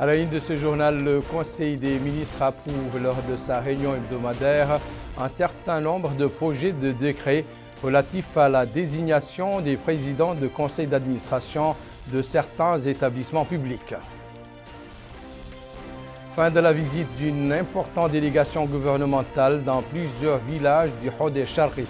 À la une de ce journal, le Conseil des ministres approuve lors de sa réunion hebdomadaire un certain nombre de projets de décrets relatifs à la désignation des présidents de conseils d'administration de certains établissements publics. Fin de la visite d'une importante délégation gouvernementale dans plusieurs villages du Hod el-Sharqi.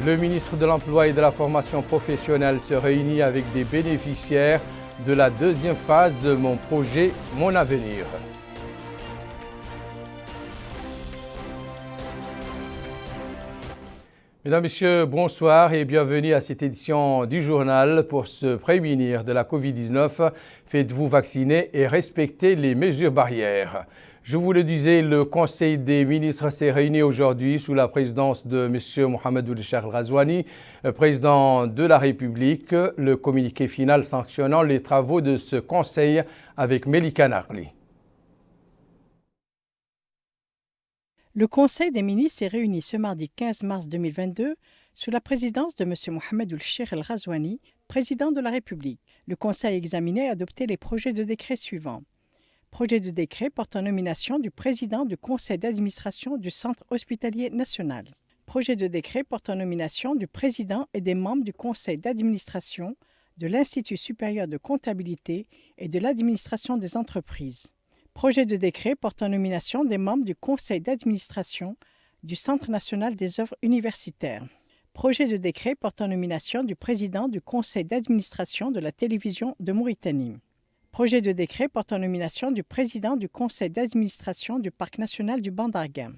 Le ministre de l'Emploi et de la Formation professionnelle se réunit avec des bénéficiaires de la deuxième phase de mon projet Mon Avenir. Mesdames, Messieurs, bonsoir et bienvenue à cette édition du journal. Pour se prémunir de la Covid-19, faites-vous vacciner et respectez les mesures barrières. Je vous le disais, le Conseil des ministres s'est réuni aujourd'hui sous la présidence de M. Mohamed Ould Cheikh El Ghazouani, président de la République. Le communiqué final sanctionnant les travaux de ce Conseil avec Melika Naqli. Le Conseil des ministres s'est réuni ce mardi 15 mars 2022 sous la présidence de M. Mohamed Ould Cheikh El Ghazouani, président de la République. Le Conseil a examiné et adopté les projets de décret suivants. Projet de décret portant nomination du président du conseil d'administration du Centre hospitalier national. Projet de décret portant nomination du président et des membres du conseil d'administration de l'Institut supérieur de comptabilité et de l'administration des entreprises. Projet de décret portant nomination des membres du conseil d'administration du Centre national des œuvres universitaires. Projet de décret portant nomination du président du conseil d'administration de la télévision de Mauritanie. Projet de décret portant nomination du président du conseil d'administration du Parc national du Bandarguin.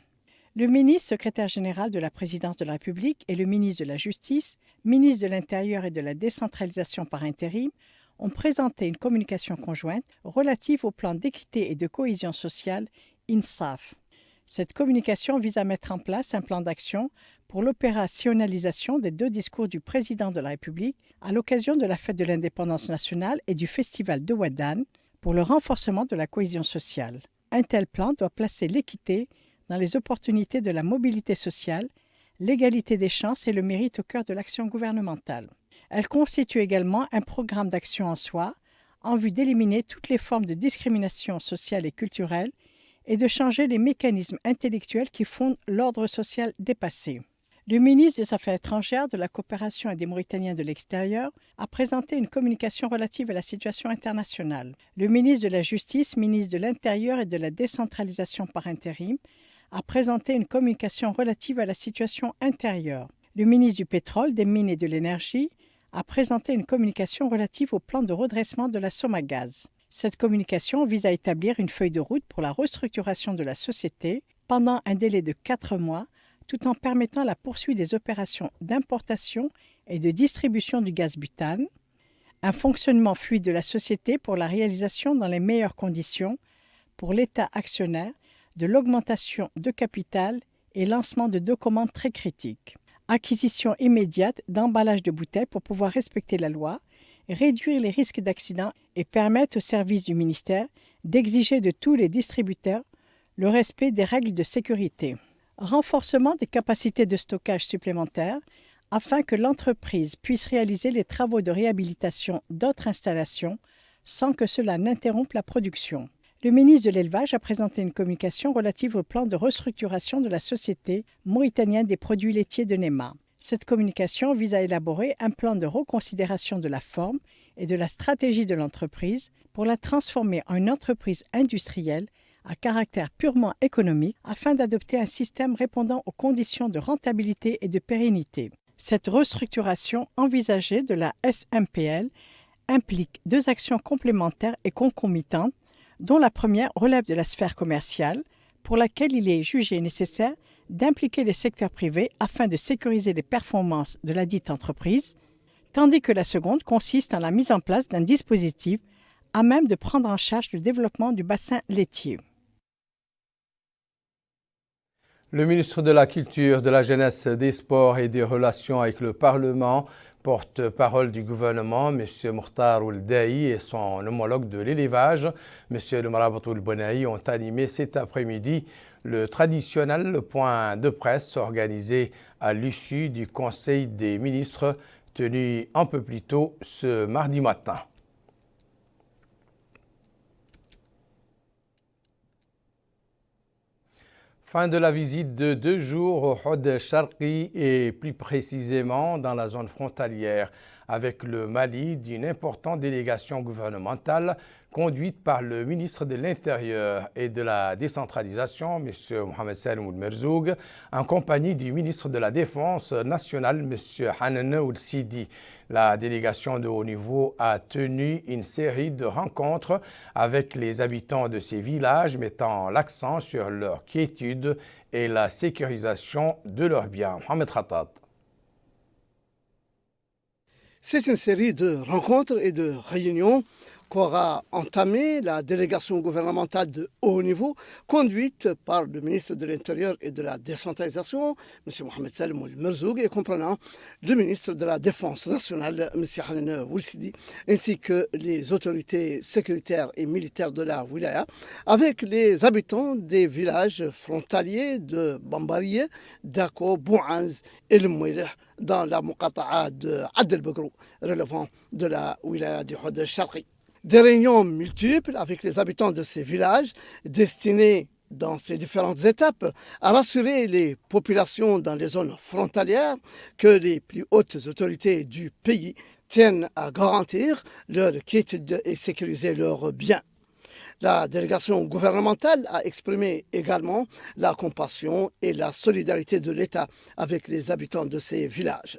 Le ministre secrétaire général de la présidence de la République et le ministre de la Justice, ministre de l'Intérieur et de la décentralisation par intérim, ont présenté une communication conjointe relative au plan d'équité et de cohésion sociale INSAF. Cette communication vise à mettre en place un plan d'action pour l'opérationnalisation des deux discours du président de la République à l'occasion de la fête de l'indépendance nationale et du festival de Ouadane pour le renforcement de la cohésion sociale. Un tel plan doit placer l'équité dans les opportunités de la mobilité sociale, l'égalité des chances et le mérite au cœur de l'action gouvernementale. Elle constitue également un programme d'action en soi en vue d'éliminer toutes les formes de discrimination sociale et culturelle et de changer les mécanismes intellectuels qui fondent l'ordre social dépassé. Le ministre des Affaires étrangères, de la coopération et des Mauritaniens de l'extérieur a présenté une communication relative à la situation internationale. Le ministre de la Justice, ministre de l'Intérieur et de la décentralisation par intérim a présenté une communication relative à la situation intérieure. Le ministre du Pétrole, des Mines et de l'Énergie a présenté une communication relative au plan de redressement de la Somagaz. Cette communication vise à établir une feuille de route pour la restructuration de la société pendant un délai de 4 mois, tout en permettant la poursuite des opérations d'importation et de distribution du gaz butane, un fonctionnement fluide de la société pour la réalisation dans les meilleures conditions pour l'État actionnaire de l'augmentation de capital et lancement de 2 commandes très critiques. Acquisition immédiate d'emballages de bouteilles pour pouvoir respecter la loi, réduire les risques d'accident et permettre aux services du ministère d'exiger de tous les distributeurs le respect des règles de sécurité. Renforcement des capacités de stockage supplémentaires afin que l'entreprise puisse réaliser les travaux de réhabilitation d'autres installations sans que cela n'interrompe la production. Le ministre de l'Élevage a présenté une communication relative au plan de restructuration de la société mauritanienne des produits laitiers de NEMA. Cette communication vise à élaborer un plan de reconsidération de la forme et de la stratégie de l'entreprise pour la transformer en une entreprise industrielle à caractère purement économique afin d'adopter un système répondant aux conditions de rentabilité et de pérennité. Cette restructuration envisagée de la SMPL implique 2 actions complémentaires et concomitantes, dont la première relève de la sphère commerciale, pour laquelle il est jugé nécessaire d'impliquer les secteurs privés afin de sécuriser les performances de la dite entreprise, tandis que la seconde consiste en la mise en place d'un dispositif à même de prendre en charge le développement du bassin laitier. Le ministre de la Culture, de la Jeunesse, des Sports et des Relations avec le Parlement, porte-parole du gouvernement, M. Mokhtar Ould Dahi, et son homologue de l'élevage, M. El Marabat Ould Bonahi, ont animé cet après-midi le traditionnel point de presse organisé à l'issue du Conseil des ministres tenu un peu plus tôt ce mardi matin. Fin de la visite de 2 jours au Hod Sharqi et plus précisément dans la zone frontalière avec le Mali d'une importante délégation gouvernementale conduite par le ministre de l'Intérieur et de la décentralisation, M. Mohamed Salim Ould Merzoug, en compagnie du ministre de la Défense nationale, M. Hanan Ould Sidi. La délégation de haut niveau a tenu une série de rencontres avec les habitants de ces villages, mettant l'accent sur leur quiétude et la sécurisation de leurs biens. Mohamed Khattab. C'est une série de rencontres et de réunions qu'aura entamé la délégation gouvernementale de haut niveau conduite par le ministre de l'Intérieur et de la décentralisation, M. Mohamed Salim Ould Merzoug, et comprenant le ministre de la Défense nationale, M. Hanan Ould Sidi, ainsi que les autorités sécuritaires et militaires de la wilaya, avec les habitants des villages frontaliers de Bambariye, Dako, Bouanz et Le Mouileh, dans la Muqata'a de Ad el-Begrou, relevant de la wilaya du Hod Sharqi. Des réunions multiples avec les habitants de ces villages destinées dans ces différentes étapes à rassurer les populations dans les zones frontalières que les plus hautes autorités du pays tiennent à garantir leur quiétude et sécuriser leurs biens. La délégation gouvernementale a exprimé également la compassion et la solidarité de l'État avec les habitants de ces villages.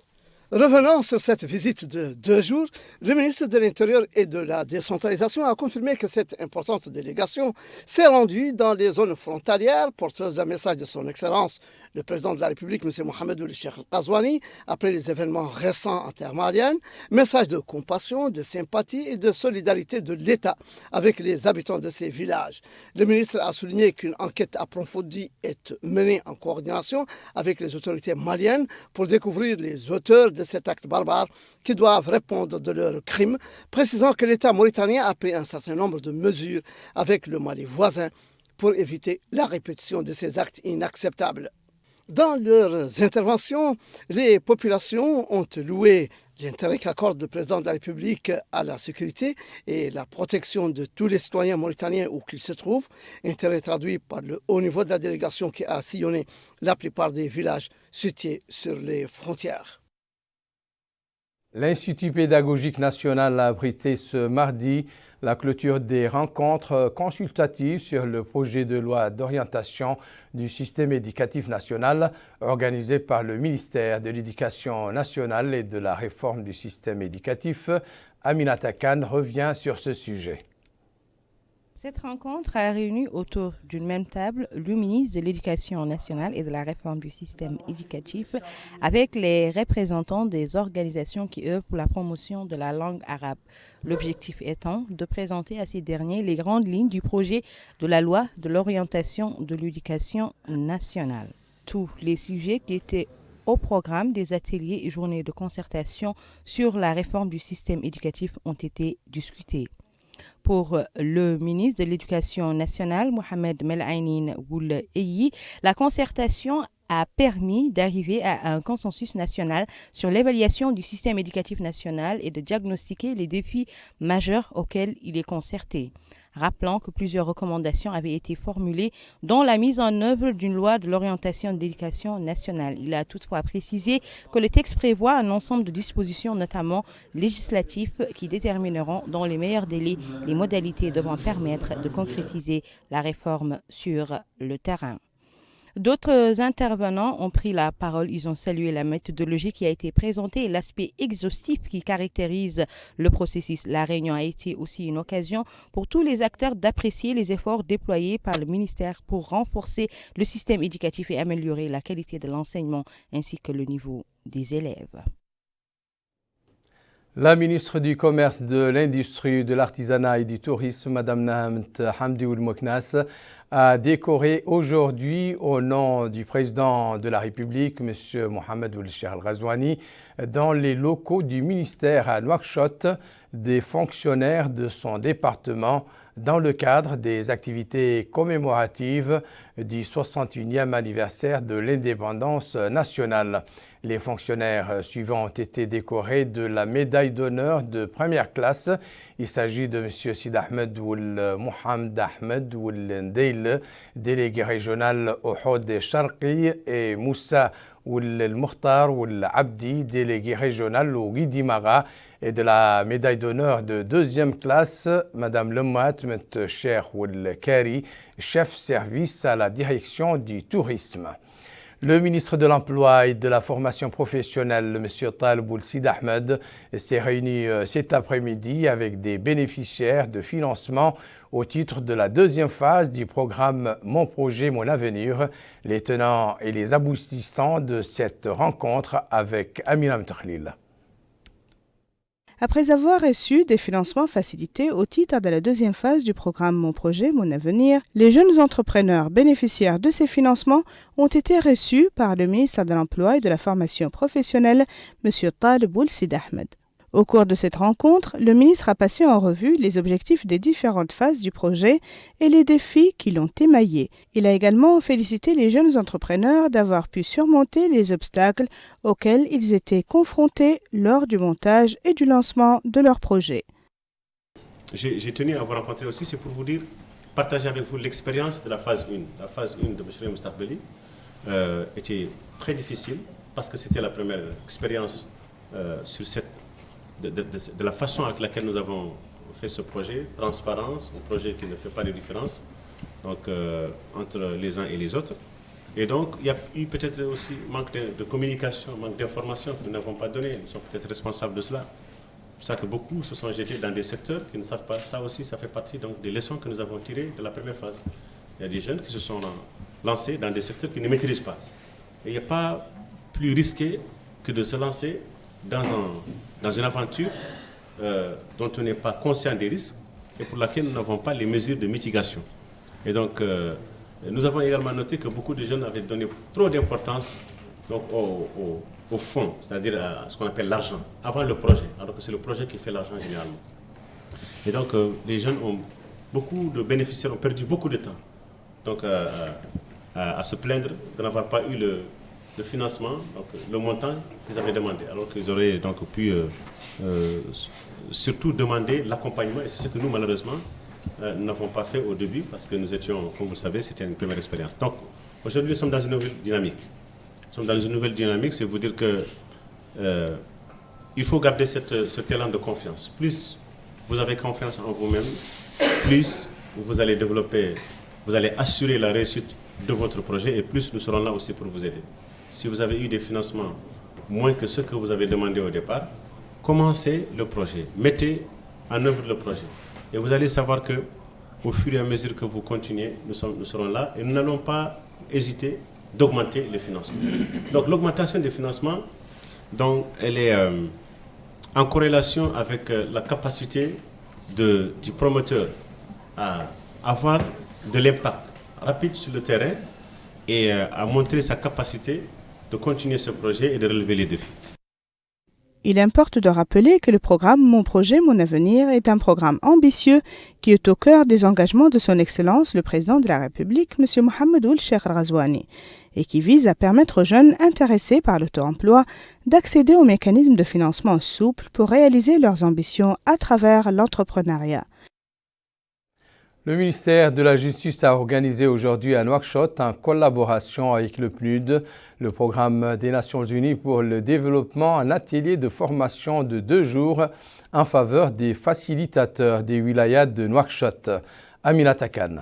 Revenant sur cette visite de 2 jours, le ministre de l'Intérieur et de la décentralisation a confirmé que cette importante délégation s'est rendue dans les zones frontalières, porteuse d'un message de son Excellence, le président de la République, M. Mohamed Ould Ghazouani, après les événements récents en terre malienne, message de compassion, de sympathie et de solidarité de l'État avec les habitants de ces villages. Le ministre a souligné qu'une enquête approfondie est menée en coordination avec les autorités maliennes pour découvrir les auteurs de cet acte barbare qui doivent répondre de leurs crimes, précisant que l'État mauritanien a pris un certain nombre de mesures avec le Mali voisin pour éviter la répétition de ces actes inacceptables. Dans leurs interventions, les populations ont loué l'intérêt qu'accorde le président de la République à la sécurité et la protection de tous les citoyens mauritaniens où qu'ils se trouvent, intérêt traduit par le haut niveau de la délégation qui a sillonné la plupart des villages situés sur les frontières. L'Institut pédagogique national a abrité ce mardi la clôture des rencontres consultatives sur le projet de loi d'orientation du système éducatif national organisé par le ministère de l'Éducation nationale et de la réforme du système éducatif. Aminata Khan revient sur ce sujet. Cette rencontre a réuni autour d'une même table le ministre de l'Éducation nationale et de la réforme du système éducatif avec les représentants des organisations qui œuvrent pour la promotion de la langue arabe. L'objectif étant de présenter à ces derniers les grandes lignes du projet de la loi de l'orientation de l'éducation nationale. Tous les sujets qui étaient au programme des ateliers et journées de concertation sur la réforme du système éducatif ont été discutés. Pour le ministre de l'Éducation nationale, Mohamed Mel'Ainin Ould Eyyi, la concertation a permis d'arriver à un consensus national sur l'évaluation du système éducatif national et de diagnostiquer les défis majeurs auxquels il est concerté. Rappelant que plusieurs recommandations avaient été formulées, dont la mise en œuvre d'une loi de l'orientation de l'éducation nationale. Il a toutefois précisé que le texte prévoit un ensemble de dispositions, notamment législatives, qui détermineront dans les meilleurs délais les modalités devant permettre de concrétiser la réforme sur le terrain. D'autres intervenants ont pris la parole. Ils ont salué la méthodologie qui a été présentée et l'aspect exhaustif qui caractérise le processus. La réunion a été aussi une occasion pour tous les acteurs d'apprécier les efforts déployés par le ministère pour renforcer le système éducatif et améliorer la qualité de l'enseignement ainsi que le niveau des élèves. La ministre du Commerce, de l'Industrie, de l'Artisanat et du Tourisme, Mme Nahamt Hamdi Ould Mouknas, a décoré aujourd'hui, au nom du président de la République, M. Mohamed Ould Ghazouani, dans les locaux du ministère à Nouakchott, des fonctionnaires de son département dans le cadre des activités commémoratives du 61e anniversaire de l'indépendance nationale. Les fonctionnaires suivants ont été décorés de la médaille d'honneur de première classe. Il s'agit de M. Sid Ahmed Oul Mohamed Ahmed Oul Ndeil, délégué régional au Hod Sharqi, et Moussa Oul Mukhtar Oul Abdi, délégué régional au Guidimara, et de la médaille d'honneur de deuxième classe, Mme Lemmat Cheikh Oul Kari, chef service à la direction du tourisme. Le ministre de l'Emploi et de la Formation professionnelle, M. Taleb Ould Sid Ahmed, s'est réuni cet après-midi avec des bénéficiaires de financement au titre de la deuxième phase du programme Mon projet, mon avenir. Les tenants et les aboutissants de cette rencontre avec Amina Mtakhlil. Après avoir reçu des financements facilités au titre de la deuxième phase du programme Mon projet, mon avenir, les jeunes entrepreneurs bénéficiaires de ces financements ont été reçus par le ministre de l'Emploi et de la Formation professionnelle, M. Taleb Ould Sid Ahmed. Au cours de cette rencontre, le ministre a passé en revue les objectifs des différentes phases du projet et les défis qui l'ont émaillé. Il a également félicité les jeunes entrepreneurs d'avoir pu surmonter les obstacles auxquels ils étaient confrontés lors du montage et du lancement de leur projet. J'ai tenu à vous rencontrer aussi, c'est pour vous dire, partager avec vous l'expérience de la phase 1. La phase 1 de M. Moustaqbeli était très difficile parce que c'était la première expérience sur cette de la façon avec laquelle nous avons fait ce projet, transparence, un projet qui ne fait pas de différence donc, entre les uns et les autres. Et donc, il y a eu peut-être aussi manque de communication, manque d'information que nous n'avons pas donné. Nous sommes peut-être responsables de cela. C'est pour ça que beaucoup se sont jetés dans des secteurs qui ne savent pas. Ça aussi, ça fait partie donc, des leçons que nous avons tirées de la première phase. Il y a des jeunes qui se sont lancés dans des secteurs qu'ils ne maîtrisent pas. Et il n'y a pas plus risqué que de se lancer dans une aventure dont on n'est pas conscient des risques et pour laquelle nous n'avons pas les mesures de mitigation. Et donc, nous avons également noté que beaucoup de jeunes avaient donné trop d'importance au fond, c'est-à-dire à ce qu'on appelle l'argent, avant le projet, alors que c'est le projet qui fait l'argent généralement. Et donc, les jeunes beaucoup de bénéficiaires ont perdu beaucoup de temps donc, à se plaindre de n'avoir pas eu le financement, donc le montant qu'ils avaient demandé, alors qu'ils auraient donc pu surtout demander l'accompagnement, et c'est ce que nous, malheureusement, nous n'avons pas fait au début, parce que nous étions, comme vous le savez, c'était une première expérience. Donc, aujourd'hui, nous sommes dans une nouvelle dynamique. Nous sommes dans une nouvelle dynamique, c'est vous dire que il faut garder cet élan de confiance. Plus vous avez confiance en vous-même, plus vous allez développer, vous allez assurer la réussite de votre projet, et plus nous serons là aussi pour vous aider. Si vous avez eu des financements moins que ce que vous avez demandé au départ, commencez le projet, mettez en œuvre le projet. Et vous allez savoir qu'au fur et à mesure que vous continuez, nous serons là et nous n'allons pas hésiter d'augmenter les financements. Donc l'augmentation des financements, donc, elle est en corrélation avec la capacité du promoteur à avoir de l'impact rapide sur le terrain et à montrer sa capacité de continuer ce projet et de relever les défis. Il importe de rappeler que le programme Mon projet, mon avenir est un programme ambitieux qui est au cœur des engagements de son Excellence, le Président de la République, M. Mohamed Ould Cheikh Al-Ghazouani, et qui vise à permettre aux jeunes intéressés par l'auto-emploi d'accéder aux mécanismes de financement souples pour réaliser leurs ambitions à travers l'entrepreneuriat. Le ministère de la Justice a organisé aujourd'hui à Nouakchott, en collaboration avec le PNUD, le programme des Nations Unies pour le développement, un atelier de formation de 2 jours en faveur des facilitateurs des wilayas de Nouakchott. Amina Takan.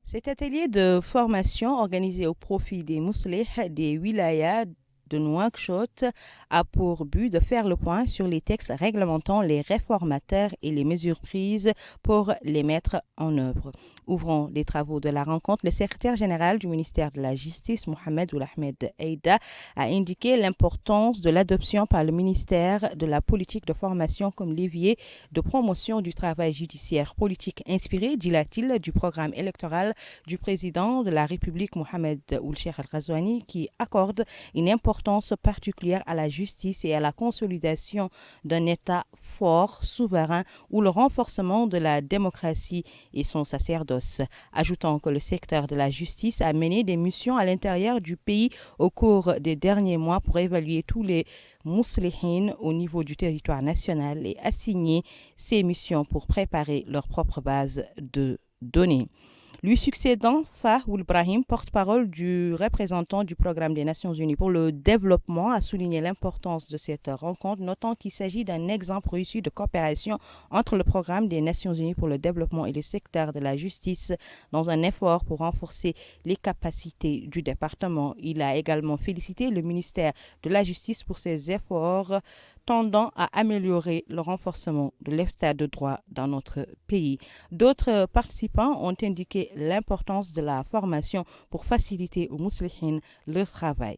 Cet atelier de formation organisé au profit des Mouslih des wilayas de Nouakchott a pour but de faire le point sur les textes réglementant les réformateurs et les mesures prises pour les mettre en œuvre. Ouvrant les travaux de la rencontre, le secrétaire général du ministère de la Justice, Mohamed Ould Ahmed Aïda, a indiqué l'importance de l'adoption par le ministère de la politique de formation comme levier de promotion du travail judiciaire politique inspiré, dit-il, du programme électoral du président de la République, Mohamed Ould Cheikh Al-Ghazouani, qui accorde une importance importance particulière à la justice et à la consolidation d'un État fort, souverain, où le renforcement de la démocratie est son sacerdoce. Ajoutant que le secteur de la justice a mené des missions à l'intérieur du pays au cours des derniers mois pour évaluer tous les mousslihines au niveau du territoire national et assigner ces missions pour préparer leur propre base de données. Lui succédant, Fahoul Brahim, porte-parole du représentant du Programme des Nations Unies pour le développement, a souligné l'importance de cette rencontre, notant qu'il s'agit d'un exemple réussi de coopération entre le Programme des Nations Unies pour le développement et le secteur de la justice dans un effort pour renforcer les capacités du département. Il a également félicité le ministère de la Justice pour ses efforts tendant à améliorer le renforcement de l'état de droit dans notre pays. D'autres participants ont indiqué l'importance de la formation pour faciliter aux mousslihines leur travail.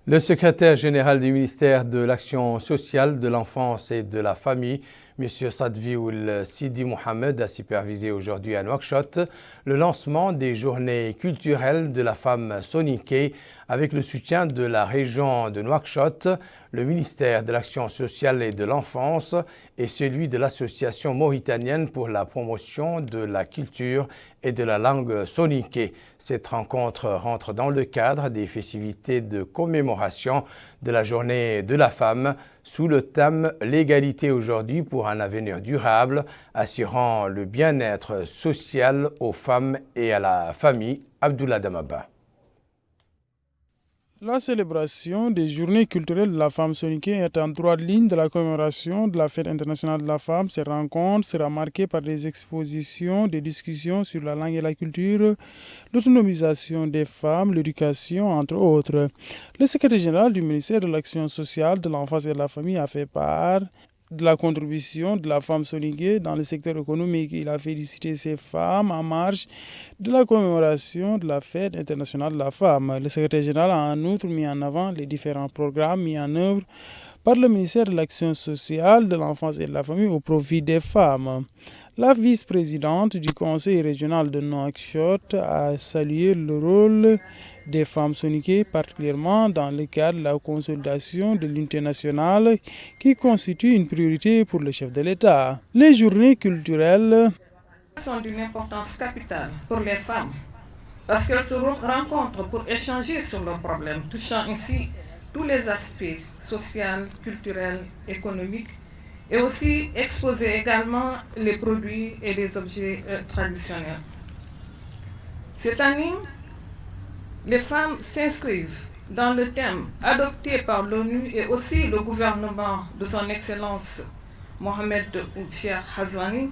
Le secrétaire général du ministère de l'Action sociale, de l'enfance et de la famille, M. Sadvioul Sidi Mohamed, a supervisé aujourd'hui à Nouakchott le lancement des journées culturelles de la femme soninké avec le soutien de la région de Nouakchott, le ministère de l'Action sociale et de l'enfance et celui de l'Association mauritanienne pour la promotion de la culture et de la langue soninké. Cette rencontre rentre dans le cadre des festivités de commémoration de la journée de la femme sous le thème « L'égalité aujourd'hui pour un avenir durable », assurant le bien-être social aux femmes et à la famille. Abdullah Damaba. La célébration des journées culturelles de la femme soninké est en droite ligne de la commémoration de la fête internationale de la femme. Ces rencontres sera marquée par des expositions, des discussions sur la langue et la culture, l'autonomisation des femmes, l'éducation, entre autres. Le secrétaire général du ministère de l'Action sociale, de l'enfance et de la famille a fait part de la contribution de la femme soninké dans le secteur économique. Il a félicité ces femmes en marge de la commémoration de la fête internationale de la femme. Le secrétaire général a en outre mis en avant les différents programmes mis en œuvre par le ministère de l'Action sociale, de l'enfance et de la famille au profit des femmes. La vice-présidente du conseil régional de Nouakchott a salué le rôle des femmes soninké, particulièrement dans le cadre de la consolidation de l'unité nationale qui constitue une priorité pour le chef de l'État. Les journées culturelles sont d'une importance capitale pour les femmes parce qu'elles se rencontrent pour échanger sur leurs problèmes, touchant ainsi tous les aspects sociaux, culturels, économiques et aussi exposer également les produits et les objets traditionnels. Cette année, les femmes s'inscrivent dans le thème adopté par l'ONU et aussi le gouvernement de son Excellence Mohamed Ould Cheikh Ghazouani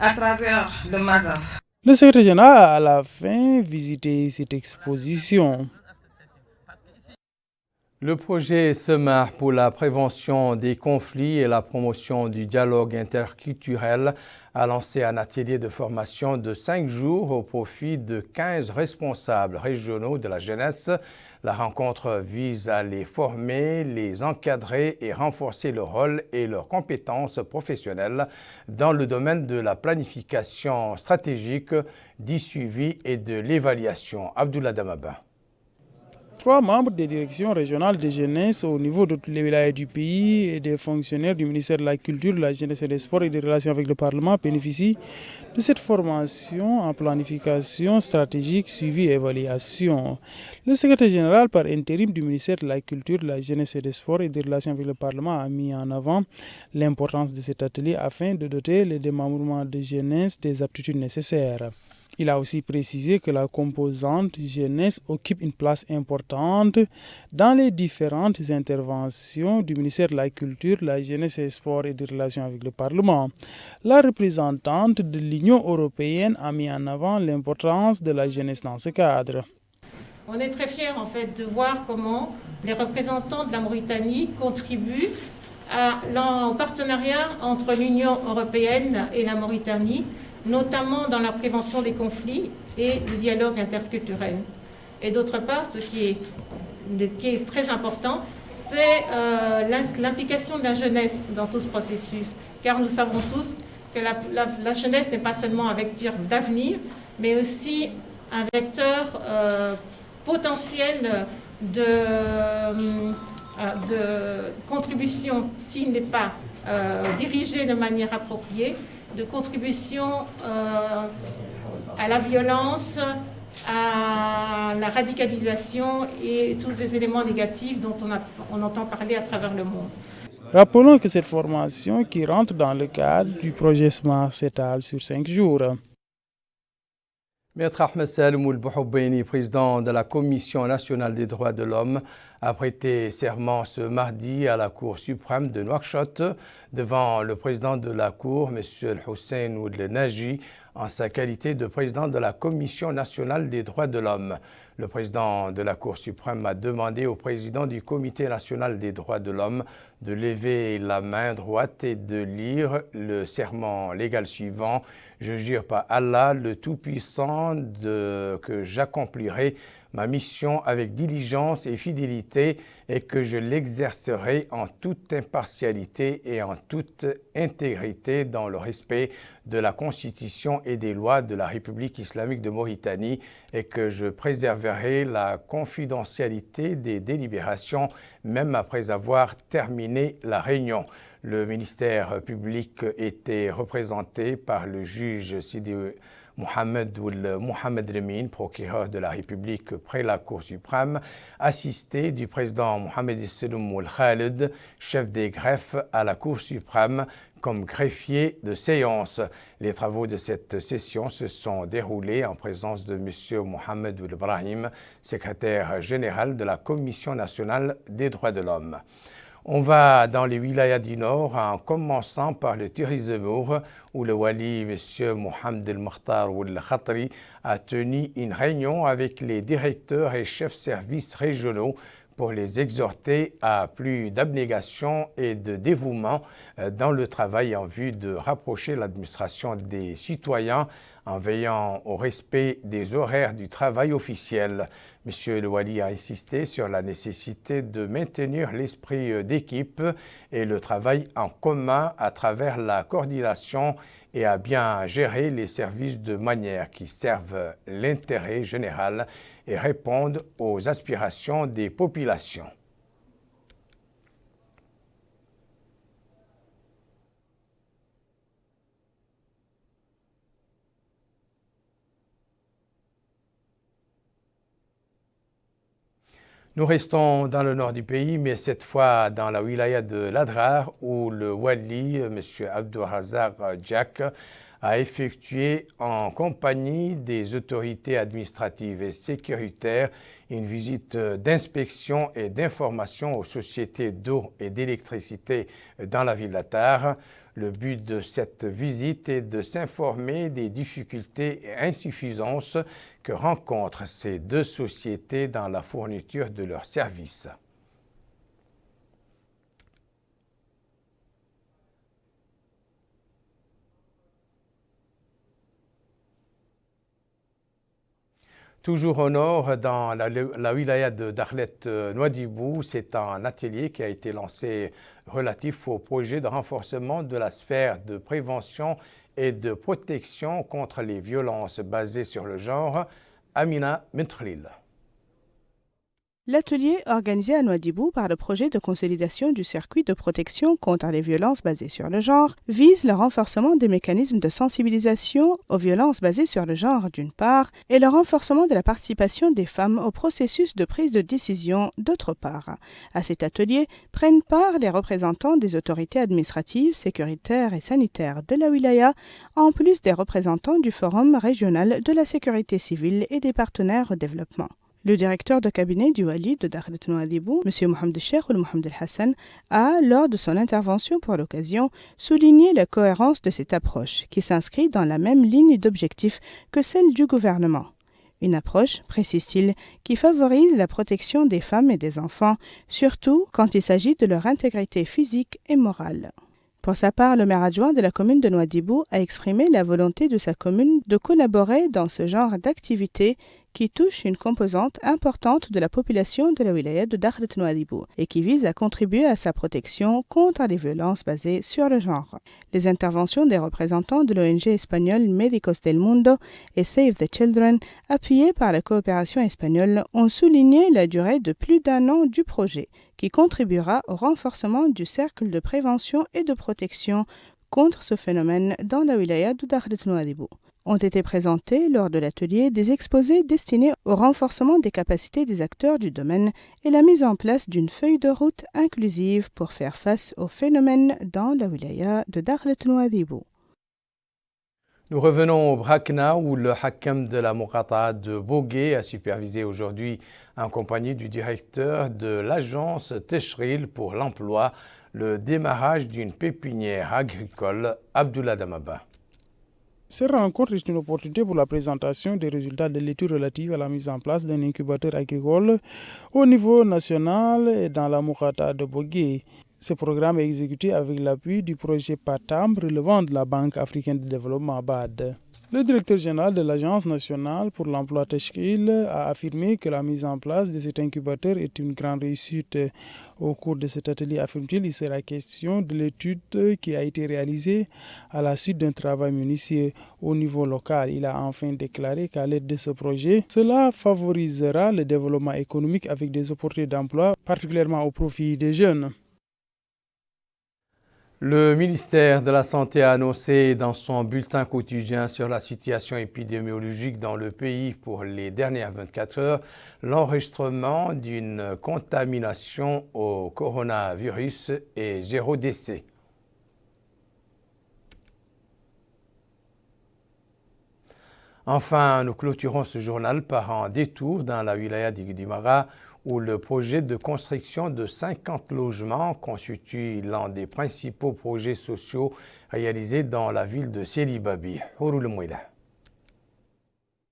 à travers le MASAF. Le secrétaire général a à la fin visité cette exposition. Le projet SEMAR pour la prévention des conflits et la promotion du dialogue interculturel a lancé un atelier de formation de 5 jours au profit de 15 responsables régionaux de la jeunesse. La rencontre vise à les former, les encadrer et renforcer leur rôle et leurs compétences professionnelles dans le domaine de la planification stratégique, du suivi et de l'évaluation. Abdullah Damaba. 3 membres des directions régionales de jeunesse au niveau de toutes les wilayas du pays et des fonctionnaires du ministère de la Culture, de la Jeunesse et des Sports et des Relations avec le Parlement bénéficient de cette formation en planification stratégique, suivi et évaluation. Le secrétaire général par intérim du ministère de la Culture, de la Jeunesse et des Sports et des Relations avec le Parlement a mis en avant l'importance de cet atelier afin de doter les démembrements de jeunesse des aptitudes nécessaires. Il a aussi précisé que la composante jeunesse occupe une place importante dans les différentes interventions du ministère de la Culture, de la Jeunesse et des Sports et des Relations avec le Parlement. La représentante de l'Union européenne a mis en avant l'importance de la jeunesse dans ce cadre. On est très fiers en fait de voir comment les représentants de la Mauritanie contribuent au partenariat entre l'Union européenne et la Mauritanie, notamment dans la prévention des conflits et le dialogue interculturel. Et d'autre part, ce qui est très important, c'est l'implication de la jeunesse dans tout ce processus. Car nous savons tous que la jeunesse n'est pas seulement un vecteur d'avenir, mais aussi un vecteur potentiel de contribution s'il n'est pas dirigé de manière appropriée, de contribution à la violence, à la radicalisation et tous ces éléments négatifs dont on entend parler à travers le monde. Rappelons que cette formation qui rentre dans le cadre du projet SMART s'étale sur 5 jours. Maître Ahmed Saloum Bouhoubeni, président de la Commission nationale des droits de l'homme, a prêté serment ce mardi à la Cour suprême de Nouakchott devant le président de la Cour, M. Hussein Ould Naji, en sa qualité de président de la Commission nationale des droits de l'homme. Le président de la Cour suprême a demandé au président du Comité national des droits de l'homme de lever la main droite et de lire le serment légal suivant. Je jure par Allah, le Tout-Puissant, que j'accomplirai ma mission avec diligence et fidélité et que je l'exercerai en toute impartialité et en toute intégrité dans le respect de la Constitution et des lois de la République islamique de Mauritanie et que je préserverai la confidentialité des délibérations même après avoir terminé la réunion. Le ministère public était représenté par le juge Sidi Mohamed Lemine, procureur de la République près la Cour suprême, assisté du président Mohamed Saloum Khaled, chef des greffes à la Cour suprême, comme greffier de séance. Les travaux de cette session se sont déroulés en présence de M. Mohamed Ould Brahim, secrétaire général de la Commission nationale des droits de l'homme. On va dans les wilayas du Nord en commençant par le Tirizimour où le wali M. Mohamed El Mokhtar Ould Khatri a tenu une réunion avec les directeurs et chefs services régionaux pour les exhorter à plus d'abnégation et de dévouement dans le travail en vue de rapprocher l'administration des citoyens en veillant au respect des horaires du travail officiel. Monsieur le Wali a insisté sur la nécessité de maintenir l'esprit d'équipe et le travail en commun à travers la coordination et à bien gérer les services de manière qui servent l'intérêt général et répondent aux aspirations des populations. Nous restons dans le nord du pays, mais cette fois dans la wilaya de l'Adrar, où le wali, M. Abdourazak Djak, a effectué en compagnie des autorités administratives et sécuritaires une visite d'inspection et d'information aux sociétés d'eau et d'électricité dans la ville d'Attar. Le but de cette visite est de s'informer des difficultés et insuffisances que rencontrent ces deux sociétés dans la fourniture de leurs services. Toujours au nord, dans la wilaya de Dakhlet-Nouadhibou, c'est un atelier qui a été lancé relatif au projet de renforcement de la sphère de prévention et de protection contre les violences basées sur le genre. Amina Mentril. L'atelier organisé à Nouadhibou par le projet de consolidation du circuit de protection contre les violences basées sur le genre vise le renforcement des mécanismes de sensibilisation aux violences basées sur le genre d'une part et le renforcement de la participation des femmes au processus de prise de décision d'autre part. À cet atelier prennent part les représentants des autorités administratives, sécuritaires et sanitaires de la wilaya, en plus des représentants du Forum régional de la sécurité civile et des partenaires au développement. Le directeur de cabinet du wali de Dakhlet Nouadhibou, M. Mohamed Cheikh Ould Mohamed El Hassan, a, lors de son intervention pour l'occasion, souligné la cohérence de cette approche, qui s'inscrit dans la même ligne d'objectifs que celle du gouvernement. Une approche, précise-t-il, qui favorise la protection des femmes et des enfants, surtout quand il s'agit de leur intégrité physique et morale. Pour sa part, le maire adjoint de la commune de Nouadhibou a exprimé la volonté de sa commune de collaborer dans ce genre d'activités qui touche une composante importante de la population de la wilaya de Dakhlet Nouadhibou et qui vise à contribuer à sa protection contre les violences basées sur le genre. Les interventions des représentants de l'ONG espagnole Médicos del Mundo et Save the Children, appuyées par la coopération espagnole, ont souligné la durée de plus d'1 an du projet, qui contribuera au renforcement du cercle de prévention et de protection contre ce phénomène dans la wilaya de Dakhlet Nouadhibou. Ont été présentés lors de l'atelier des exposés destinés au renforcement des capacités des acteurs du domaine et la mise en place d'une feuille de route inclusive pour faire face au phénomène dans la wilaya de Dakhlet Nouadhibou. Nous revenons au Brakna où le Hakam de la Muqata'a de Bogué a supervisé aujourd'hui en compagnie du directeur de l'agence Teshril pour l'emploi le démarrage d'une pépinière agricole, Abdullah Damaba. Cette rencontre est une opportunité pour la présentation des résultats de l'étude relative à la mise en place d'un incubateur agricole au niveau national et dans la Muqata'a de Bogué. Ce programme est exécuté avec l'appui du projet PATAM relevant de la Banque africaine de développement BAD. Le directeur général de l'Agence nationale pour l'emploi Teshril a affirmé que la mise en place de cet incubateur est une grande réussite. Au cours de cet atelier, affirme-t-il, il sera question de l'étude qui a été réalisée à la suite d'un travail minutieux au niveau local. Il a enfin déclaré qu'à l'aide de ce projet, cela favorisera le développement économique avec des opportunités d'emploi, particulièrement au profit des jeunes. Le ministère de la Santé a annoncé dans son bulletin quotidien sur la situation épidémiologique dans le pays pour les dernières 24 heures l'enregistrement d'une contamination au coronavirus et 0 décès. Enfin, nous clôturons ce journal par un détour dans la wilaya d'Iguidimara où le projet de construction de 50 logements constitue l'un des principaux projets sociaux réalisés dans la ville de Sélibabi.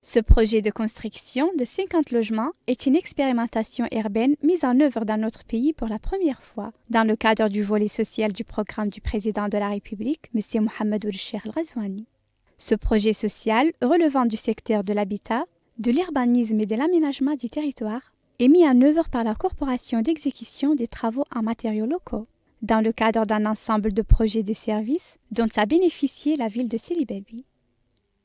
Ce projet de construction de 50 logements est une expérimentation urbaine mise en œuvre dans notre pays pour la première fois, dans le cadre du volet social du programme du président de la République, M. Mohamed Ould Cheikh El Ghazouani. Ce projet social, relevant du secteur de l'habitat, de l'urbanisme et de l'aménagement du territoire, est mis en œuvre par la Corporation d'exécution des travaux en matériaux locaux, dans le cadre d'un ensemble de projets de services dont a bénéficié la ville de Sélibabi.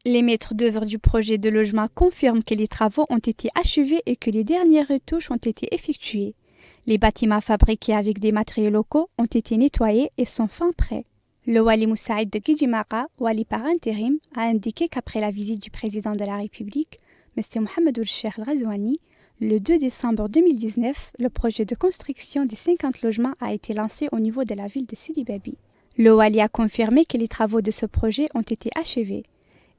Les maîtres d'œuvre du projet de logement confirment que les travaux ont été achevés et que les dernières retouches ont été effectuées. Les bâtiments fabriqués avec des matériaux locaux ont été nettoyés et sont fin prêts. Le Wali Moussaïd de Guidjimara, Wali par intérim, a indiqué qu'après la visite du président de la République, M. Mohamed Ould Cheikh El Ghazouani, le 2 décembre 2019, le projet de construction des 50 logements a été lancé au niveau de la ville de Sélibabi. Le Wali a confirmé que les travaux de ce projet ont été achevés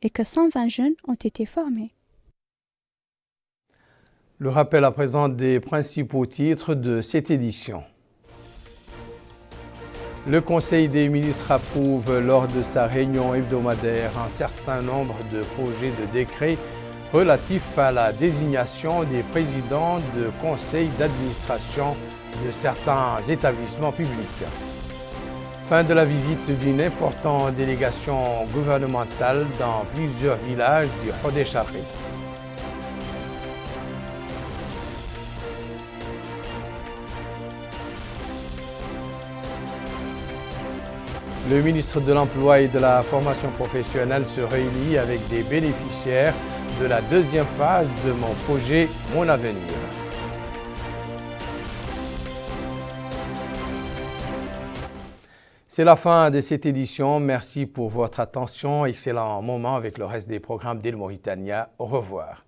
et que 120 jeunes ont été formés. Le rappel à présent des principaux titres de cette édition. Le Conseil des ministres approuve lors de sa réunion hebdomadaire un certain nombre de projets de décrets relatifs à la désignation des présidents de conseils d'administration de certains établissements publics. Fin de la visite d'une importante délégation gouvernementale dans plusieurs villages du Hodeshari. Le ministre de l'Emploi et de la Formation professionnelle se réunit avec des bénéficiaires de la deuxième phase de mon projet Mon Avenir. C'est la fin de cette édition. Merci pour votre attention. Excellent moment avec le reste des programmes d'Il Mauritania. Au revoir.